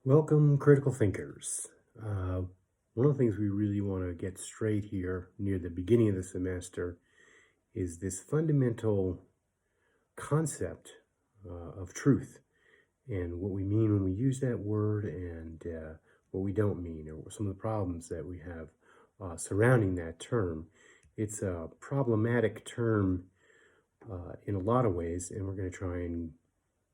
Welcome, critical thinkers. One of the things we really want to get straight here near the beginning of the semester is this fundamental concept of truth and what we mean when we use that word and what we don't mean, or some of the problems that we have surrounding that term. It's a problematic term in a lot of ways, and we're going to try and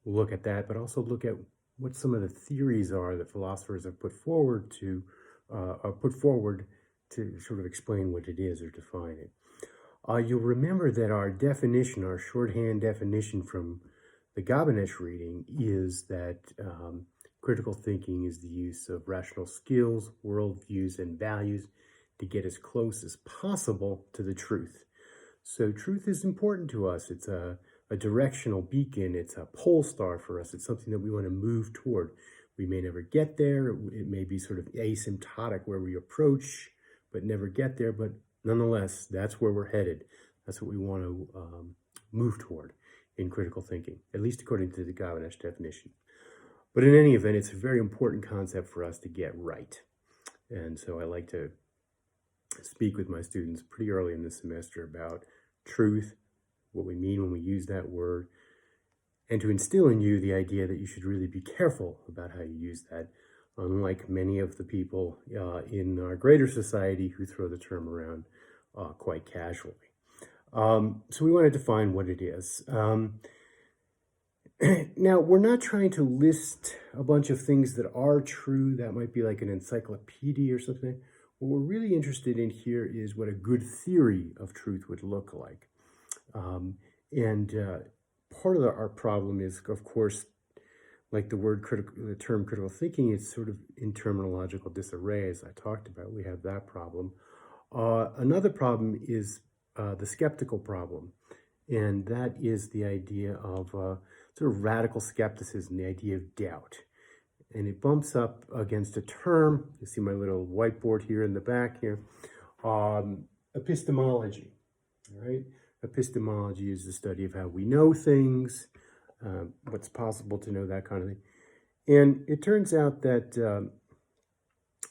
look at that, but also look at what some of the theories are that philosophers have put forward to sort of explain what it is or define it. You'll remember that our definition, our shorthand definition from the Gabinesh reading, is that critical thinking is the use of rational skills, worldviews, and values to get as close as possible to the truth. So truth is important to us. It's a directional beacon. It's a pole star for us. It's something that we want to move toward. We may never get there. It may be sort of asymptotic where we approach but never get there. But nonetheless, that's where we're headed. That's what we want to move toward in critical thinking, at least according to the Gabinesh definition. But in any event, it's a very important concept for us to get right. And so I like to speak with my students pretty early in the semester about truth, what we mean when we use that word, and to instill in you the idea that you should really be careful about how you use that, unlike many of the people in our greater society who throw the term around quite casually. So we want to define what it is. Now, we're not trying to list a bunch of things that are true. That might be like an encyclopedia or something. What we're really interested in here is what a good theory of truth would look like. And part of our problem is, of course, like the term critical thinking, it's sort of in terminological disarray, as I talked about. We have that problem. Another problem is the skeptical problem, and that is the idea of sort of radical skepticism, the idea of doubt. And it bumps up against a term. You see my little whiteboard here in the back here. Epistemology, all right? Epistemology is the study of how we know things, what's possible to know, that kind of thing. And it turns out that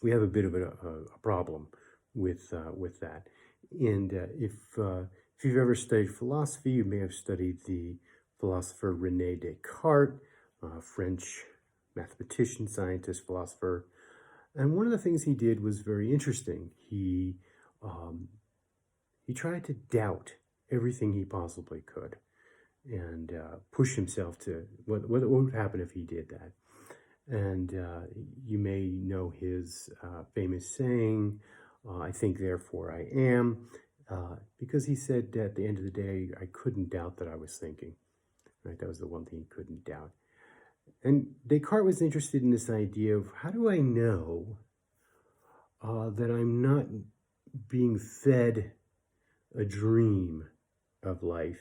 we have a bit of a problem with that. And if you've ever studied philosophy, you may have studied the philosopher René Descartes, French mathematician, scientist, philosopher. And one of the things he did was very interesting. He tried to doubt everything he possibly could and push himself to what would happen if he did that. And you may know his famous saying, I think, therefore I am, because he said at the end of the day, I couldn't doubt that I was thinking. Right? That was the one thing he couldn't doubt. And Descartes was interested in this idea of, how do I know that I'm not being fed a dream of life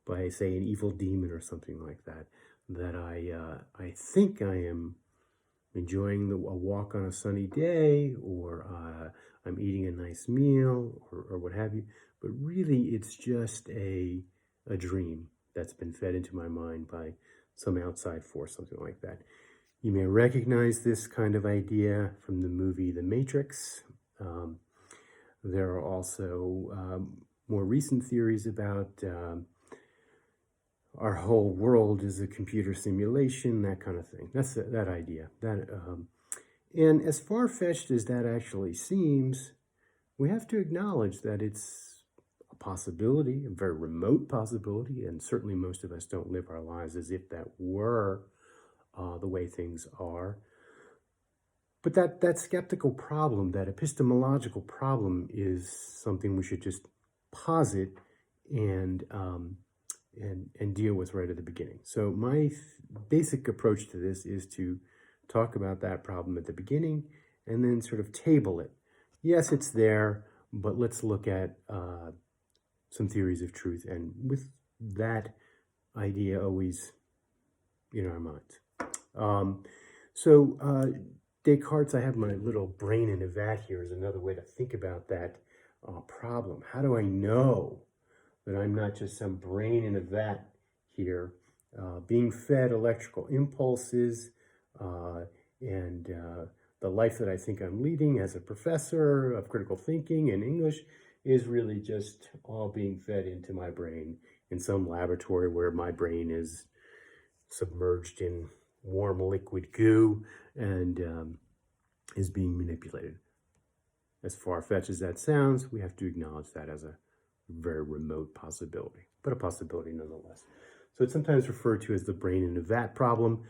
by, say, an evil demon or something like that, that I think I am enjoying a walk on a sunny day, or I'm eating a nice meal, or what have you, but really it's just a dream that's been fed into my mind by some outside force, something like that. You may recognize this kind of idea from the movie The Matrix. There are also more recent theories about our whole world is a computer simulation, that kind of thing. That's that idea. And as far-fetched as that actually seems, we have to acknowledge that it's a possibility, a very remote possibility, and certainly most of us don't live our lives as if that were the way things are. But that skeptical problem, that epistemological problem, is something we should just posit and deal with right at the beginning. So my basic approach to this is to talk about that problem at the beginning and then sort of table it. Yes, it's there, but let's look at some theories of truth, and with that idea always in our minds. Descartes, I have my little brain in a vat here, is another way to think about that problem. How do I know that I'm not just some brain in a vat here, being fed electrical impulses And the life that I think I'm leading as a professor of critical thinking and English is really just all being fed into my brain in some laboratory where my brain is submerged in warm liquid goo and is being manipulated. As far-fetched as that sounds, we have to acknowledge that as a very remote possibility, but a possibility nonetheless. So it's sometimes referred to as the brain in a vat problem.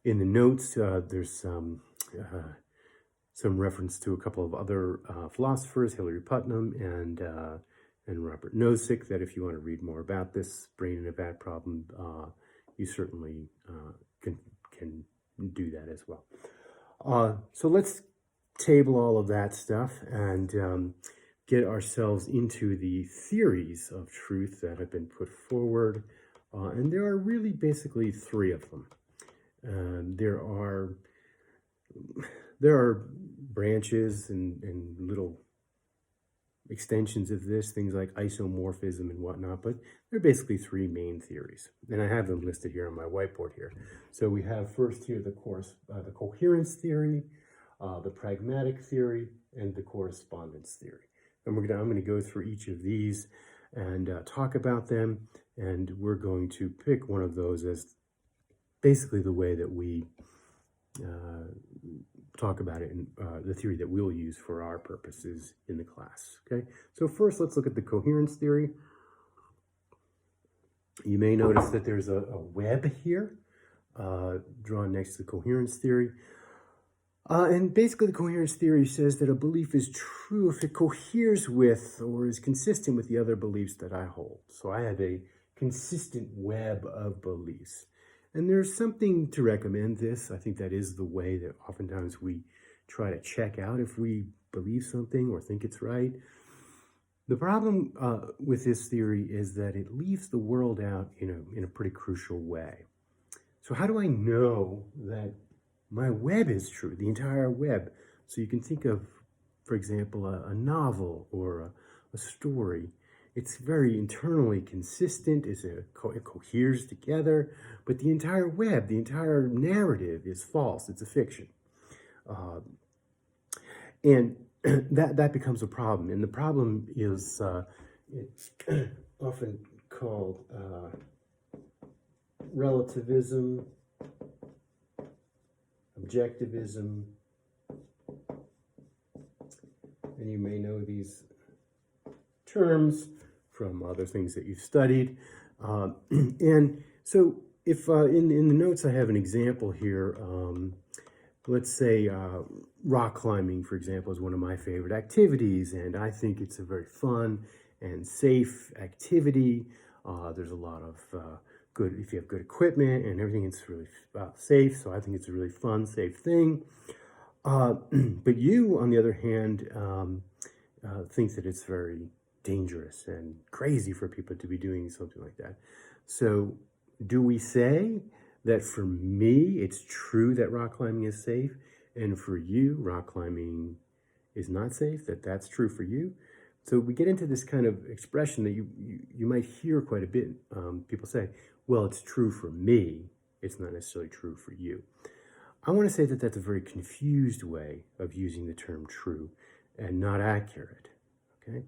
In the notes, there's some reference to a couple of other philosophers, Hilary Putnam and Robert Nozick, that if you want to read more about this brain in a vat problem, you certainly can do that as well. So let's table all of that stuff and get ourselves into the theories of truth that have been put forward. And there are really basically three of them. There are branches and little extensions of this, things like isomorphism and whatnot, but there are basically three main theories. And I have them listed here on my whiteboard here. So we have first here the coherence theory, the pragmatic theory, and the correspondence theory. And I'm going to go through each of these and talk about them, and we're going to pick one of those as basically the way that we talk about it in the theory that we'll use for our purposes in the class. Okay, so first let's look at the coherence theory. You may notice that there's a web here drawn next to the coherence theory. And basically the coherence theory says that a belief is true if it coheres with or is consistent with the other beliefs that I hold. So I have a consistent web of beliefs. And there's something to recommend this. I think that is the way that oftentimes we try to check out if we believe something or think it's right. The problem with this theory is that it leaves the world out in a pretty crucial way. So how do I know that my web is true, the entire web? So you can think of, for example, a novel or a story. It's very internally consistent, it coheres together, but the entire web, the entire narrative is false, it's a fiction. And that becomes a problem. And the problem is, it's often called relativism, objectivism, and you may know these terms from other things that you've studied. And so if in the notes I have an example here, let's say rock climbing, for example, is one of my favorite activities, and I think it's a very fun and safe activity. There's a lot of good, if you have good equipment and everything, it's really safe, so I think it's a really fun, safe thing. But you, on the other hand, think that it's very dangerous and crazy for people to be doing something like that. So do we say that for me, it's true that rock climbing is safe, and for you, rock climbing is not safe, that's true for you? So we get into this kind of expression that you might hear quite a bit. People say, well, it's true for me, it's not necessarily true for you. I want to say that that's a very confused way of using the term true and not accurate, okay?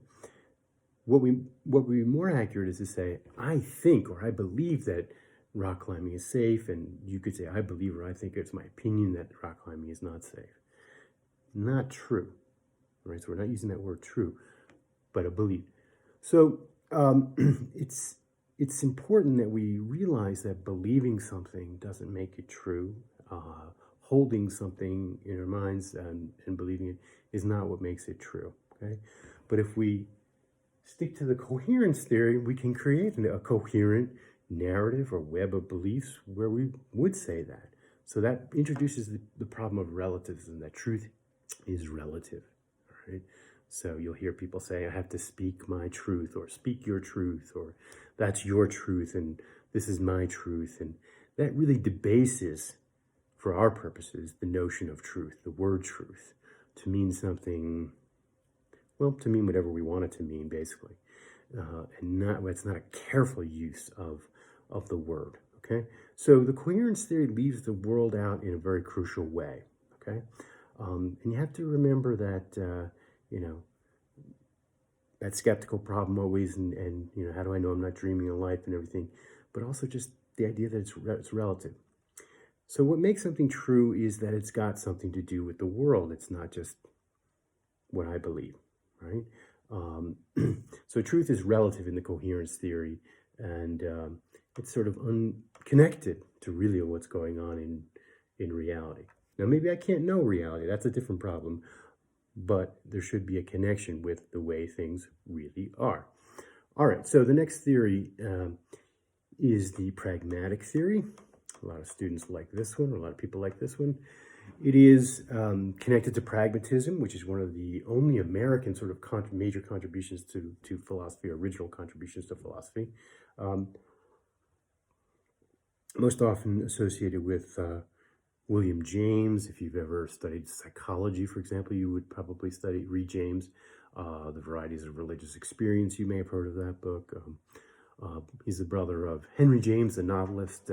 What would be more accurate is to say, I think or I believe that rock climbing is safe, and you could say, I believe or I think it's my opinion that rock climbing is not safe. Not true, right? So we're not using that word true, but a belief. So it's important that we realize that believing something doesn't make it true. Holding something in our minds and believing it is not what makes it true, okay? But if we stick to the coherence theory, we can create a coherent narrative or web of beliefs where we would say that. So that introduces the problem of relativism, that truth is relative, all right? So you'll hear people say, I have to speak my truth, or speak your truth, or that's your truth, and this is my truth. And that really debases, for our purposes, the notion of truth, the word truth, to mean something, well, to mean whatever we want it to mean, basically. And it's not a careful use of the word, okay? So the coherence theory leaves the world out in a very crucial way, okay? And you have to remember that, you know, that skeptical problem always, and you know, how do I know I'm not dreaming of life and everything, but also just the idea that it's relative. So what makes something true is that it's got something to do with the world. It's not just what I believe, right? So truth is relative in the coherence theory, and it's sort of unconnected to really what's going on in reality. Now, maybe I can't know reality. That's a different problem, but there should be a connection with the way things really are. All right, so the next theory is the pragmatic theory. A lot of students like this one, or a lot of people like this one. It is connected to pragmatism, which is one of the only American sort of major contributions to philosophy, original contributions to philosophy. Most often associated with William James. If you've ever studied psychology, for example, you would probably read James. The Varieties of Religious Experience, you may have heard of that book. He's the brother of Henry James, the novelist.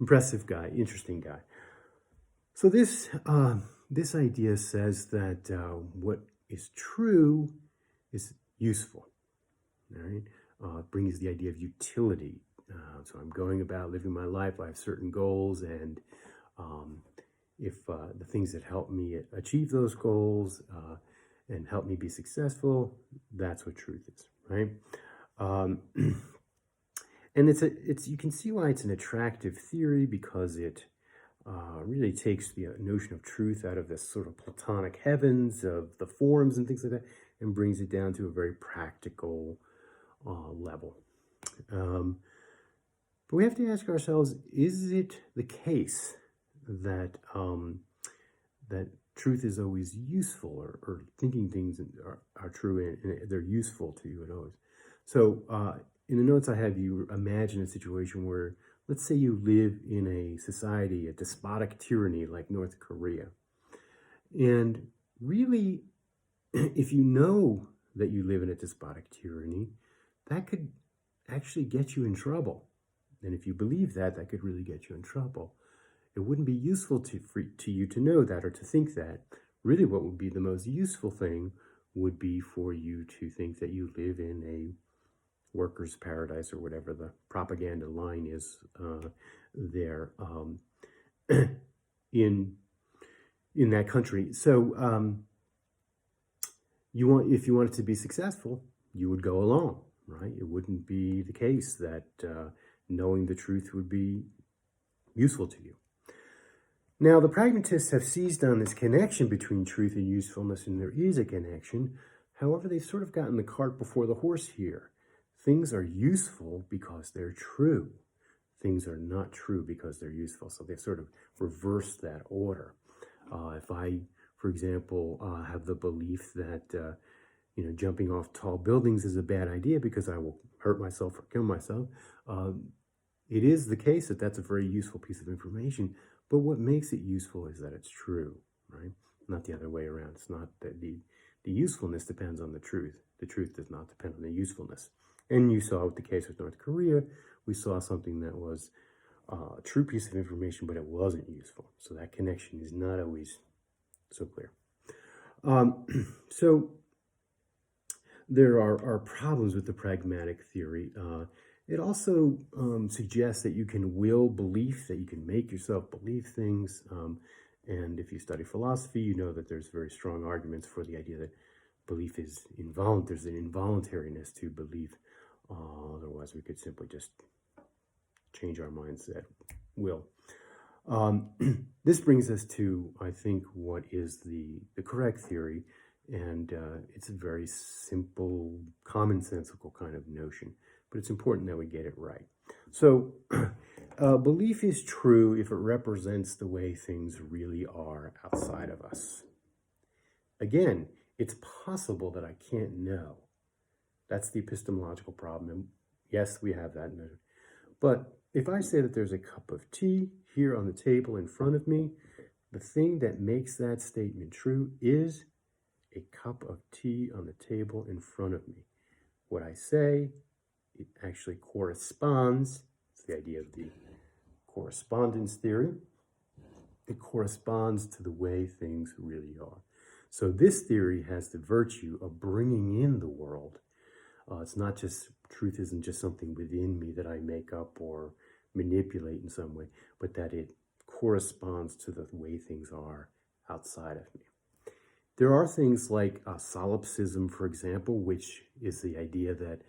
Impressive guy, interesting guy. So this idea says that what is true is useful. All right, it brings the idea of utility. So I'm going about living my life. I have certain goals, and if the things that help me achieve those goals and help me be successful, that's what truth is, right? And it's you can see why it's an attractive theory, because it really takes the notion of truth out of this sort of Platonic heavens of the forms and things like that, and brings it down to a very practical level. But we have to ask ourselves: is it the case that that truth is always useful, or thinking things are true and they're useful to you at always? So in the notes I have, you imagine a situation where, let's say you live in a society, a despotic tyranny like North Korea. And really, if you know that you live in a despotic tyranny, that could actually get you in trouble. And if you believe that, that could really get you in trouble. It wouldn't be useful to you to know that or to think that. Really, what would be the most useful thing would be for you to think that you live in a workers' paradise, or whatever the propaganda line is there in that country. So if you wanted to be successful, you would go along, right? It wouldn't be the case that knowing the truth would be useful to you. Now, the pragmatists have seized on this connection between truth and usefulness, and there is a connection. However, they've sort of gotten the cart before the horse here. Things are useful because they're true. Things are not true because they're useful. So they've sort of reversed that order. If I, for example, have the belief that jumping off tall buildings is a bad idea because I will hurt myself or kill myself, it is the case that that's a very useful piece of information. But what makes it useful is that it's true, right? Not the other way around. It's not that the usefulness depends on the truth. The truth does not depend on the usefulness. And you saw with the case with North Korea, we saw something that was a true piece of information, but it wasn't useful. So that connection is not always so clear. So there are problems with the pragmatic theory. It also suggests that you can will belief, that you can make yourself believe things. And if you study philosophy, you know that there's very strong arguments for the idea that belief is involuntary. There's an involuntariness to belief. Otherwise, we could simply just change our minds at will. This brings us to, I think, what is the correct theory. And it's a very simple, commonsensical kind of notion. But it's important that we get it right. So belief is true if it represents the way things really are outside of us. Again, it's possible that I can't know. That's the epistemological problem. And yes, we have that. But if I say that there's a cup of tea here on the table in front of me, the thing that makes that statement true is a cup of tea on the table in front of me. What I say, it actually corresponds. It's the idea of the correspondence theory. it corresponds to the way things really are. So this theory has the virtue of bringing in the world. It's not just, truth isn't just something within me that I make up or manipulate in some way, but that it corresponds to the way things are outside of me. There are things like solipsism, for example, which is the idea that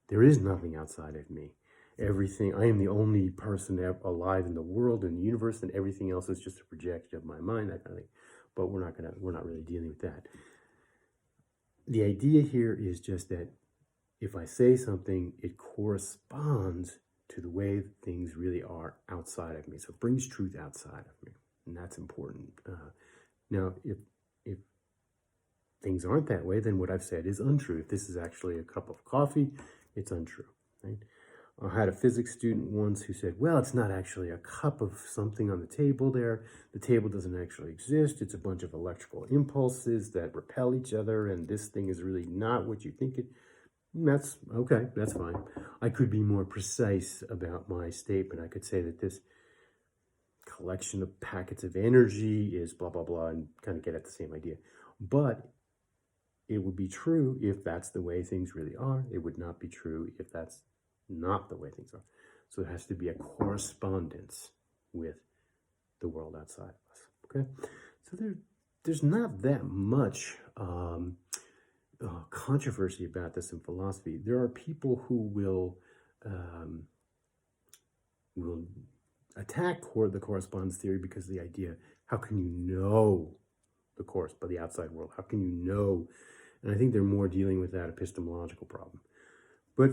there is nothing outside of me. Everything, I am the only person alive in the world and the universe, and everything else is just a projection of my mind, that kind of thing. But we're not really dealing with that. The idea here is just that if I say something, it corresponds to the way things really are outside of me. So it brings truth outside of me, and that's important. Now, if things aren't that way, then what I've said is untrue. If this is actually a cup of coffee, it's untrue, right? I had a physics student once who said, well, it's not actually a cup of something on the table there. The table doesn't actually exist. It's a bunch of electrical impulses that repel each other, and this thing is really not what you think it. That's okay, that's fine. I could be more precise about my statement. I could say that this collection of packets of energy is blah, blah, blah, and kind of get at the same idea. But it would be true if that's the way things really are. It would not be true if that's not the way things are. So there has to be a correspondence with the world outside of us. Okay, so there's not that much controversy about this in philosophy. There are people who will attack the correspondence theory because of the idea: how can you know the outside world? How can you know? And I think they're more dealing with that epistemological problem. But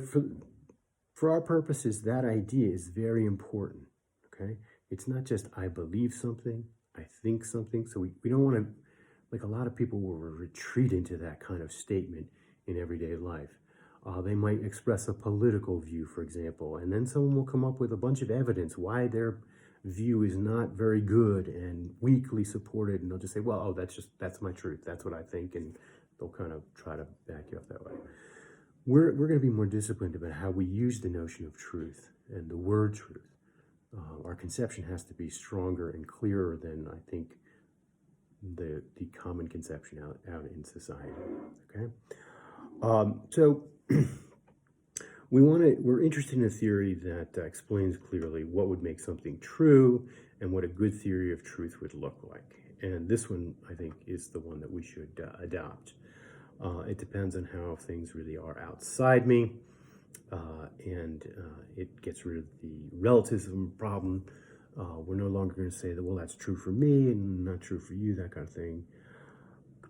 for our purposes, that idea is very important, okay? It's not just I believe something, I think something. So we don't want to, like a lot of people will retreat into that kind of statement in everyday life. They might express a political view, for example, and then someone will come up with a bunch of evidence why their view is not very good and weakly supported, and they'll just say, well, oh, that's my truth, that's what I think, and they'll kind of try to back you up that way. We're going to be more disciplined about how we use the notion of truth and the word truth. Our conception has to be stronger and clearer than, I think, the common conception out in society. Okay, so we're interested in a theory that explains clearly what would make something true and what a good theory of truth would look like. And this one, I think, is the one that we should adopt. It depends on how things really are outside me, and it gets rid of the relativism problem. We're no longer going to say that, well, that's true for me and not true for you, that kind of thing,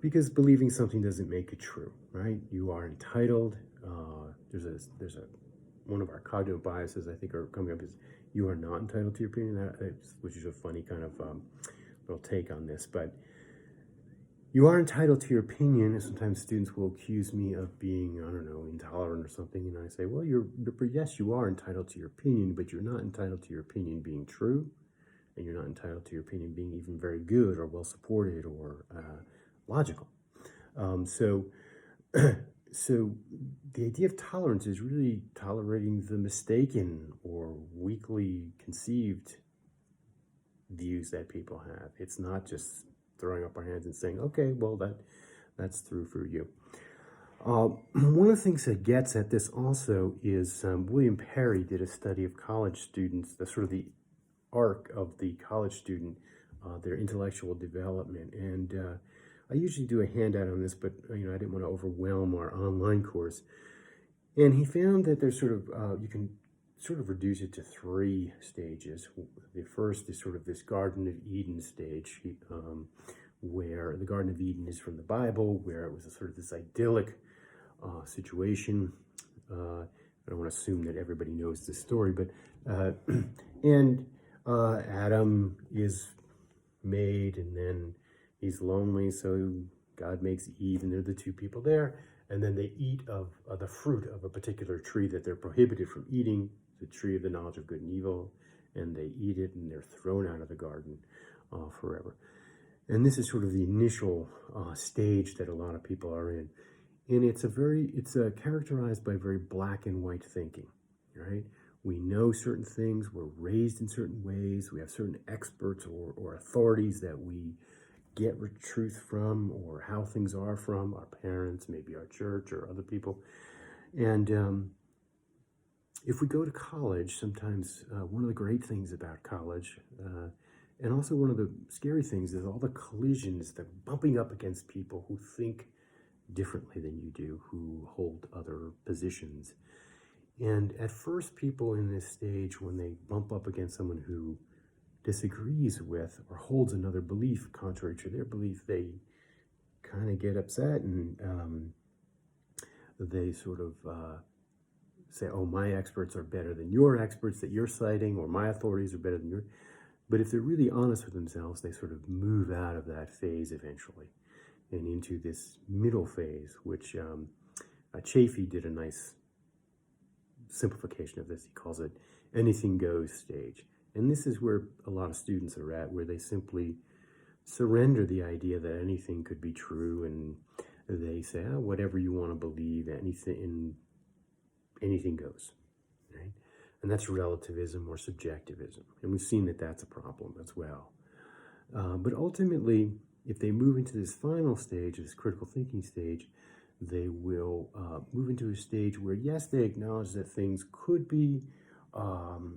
because believing something doesn't make it true, right? You are entitled. There's one of our cognitive biases, I think, are coming up, is you are not entitled to your opinion, which is a funny kind of little take on this, but you are entitled to your opinion, and sometimes students will accuse me of being, I don't know, intolerant or something, and I say, well, yes, you are entitled to your opinion, but you're not entitled to your opinion being true, and you're not entitled to your opinion being even very good or well supported or logical. So the idea of tolerance is really tolerating the mistaken or weakly conceived views that people have. It's not just throwing up our hands and saying, okay, well, that's true for you. One of the things that gets at this also is William Perry did a study of college students, the sort of the arc of the college student, their intellectual development. And I usually do a handout on this, but I didn't want to overwhelm our online course. And he found that there's sort of, you can sort of reduce it to 3 stages. The first is sort of this Garden of Eden stage, where the Garden of Eden is from the Bible, where it was a sort of this idyllic situation. I don't want to assume that everybody knows this story, but and Adam is made, and then he's lonely, so God makes Eve, and they're the 2 people there, and then they eat of the fruit of a particular tree that they're prohibited from eating, the tree of the knowledge of good and evil, and they eat it, and they're thrown out of the garden forever. And this is sort of the initial stage that a lot of people are in, and it's characterized by very black and white thinking, right? We know certain things. We're raised in certain ways. We have certain experts or authorities that we get truth from, or how things are from our parents, maybe our church or other people. And if we go to college, sometimes one of the great things about college, and also one of the scary things, is all the collisions, the bumping up against people who think differently than you do, who hold other positions. And at first, people in this stage, when they bump up against someone who disagrees with or holds another belief contrary to their belief, they kind of get upset, and they sort of say, oh, my experts are better than your experts that you're citing, or my authorities are better than yours. But if they're really honest with themselves, they sort of move out of that phase eventually and into this middle phase, which Chaffee did a nice simplification of this. He calls it anything goes stage. And this is where a lot of students are at, where they simply surrender the idea that anything could be true, and they say, oh, whatever you want to believe, anything goes, right? And that's relativism or subjectivism. And we've seen that that's a problem as well. But ultimately, if they move into this final stage, this critical thinking stage, they will move into a stage where, yes, they acknowledge that things could be,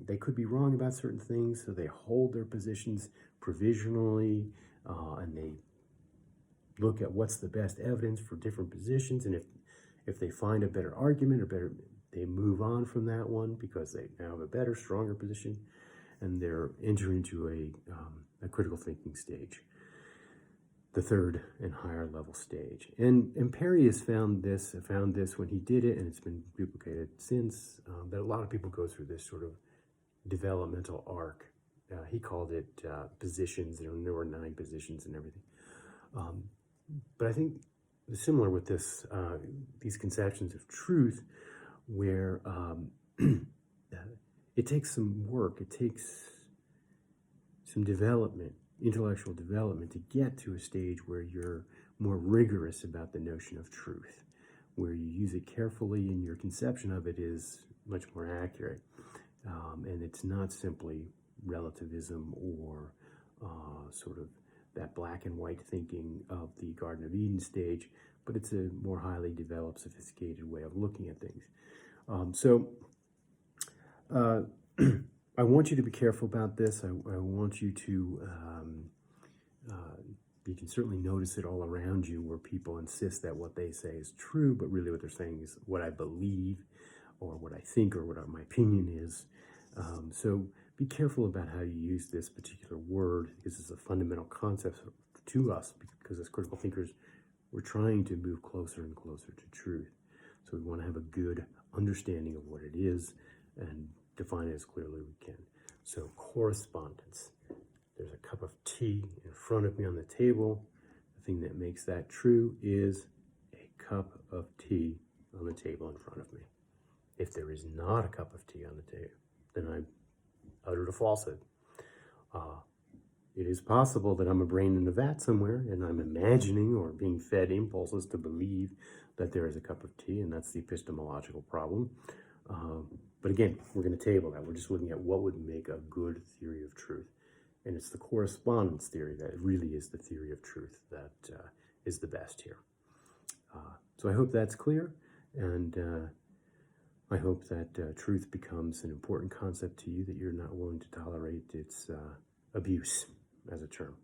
they could be wrong about certain things, so they hold their positions provisionally, and they look at what's the best evidence for different positions, and if they find a better argument or better, they move on from that one because they now have a better, stronger position, and they're entering into a critical thinking stage, the third and higher level stage. And Perry has found this when he did it, and it's been duplicated since, that a lot of people go through this sort of developmental arc. He called it positions. There were 9 positions and everything. But I think similar with this, these conceptions of truth, where it takes some work, it takes some development, intellectual development, to get to a stage where you're more rigorous about the notion of truth, where you use it carefully and your conception of it is much more accurate. And it's not simply relativism or sort of that black and white thinking of the Garden of Eden stage, but it's a more highly developed, sophisticated way of looking at things. I want you to be careful about this. I want you to, you can certainly notice it all around you, where people insist that what they say is true, but really what they're saying is what I believe, or what I think, or what my opinion is. So be careful about how you use this particular word, because it's a fundamental concept to us, because as critical thinkers, we're trying to move closer and closer to truth. So we want to have a good understanding of what it is and define it as clearly as we can. So correspondence. There's a cup of tea in front of me on the table. The thing that makes that true is a cup of tea on the table in front of me. If there is not a cup of tea on the table, then I uttered a falsehood. It is possible that I'm a brain in a vat somewhere, and I'm imagining or being fed impulses to believe that there is a cup of tea, and that's the epistemological problem. But again, we're going to table that. We're just looking at what would make a good theory of truth. And it's the correspondence theory that really is the theory of truth that is the best here. So I hope that's clear, and I hope that truth becomes an important concept to you, that you're not willing to tolerate its abuse as a term.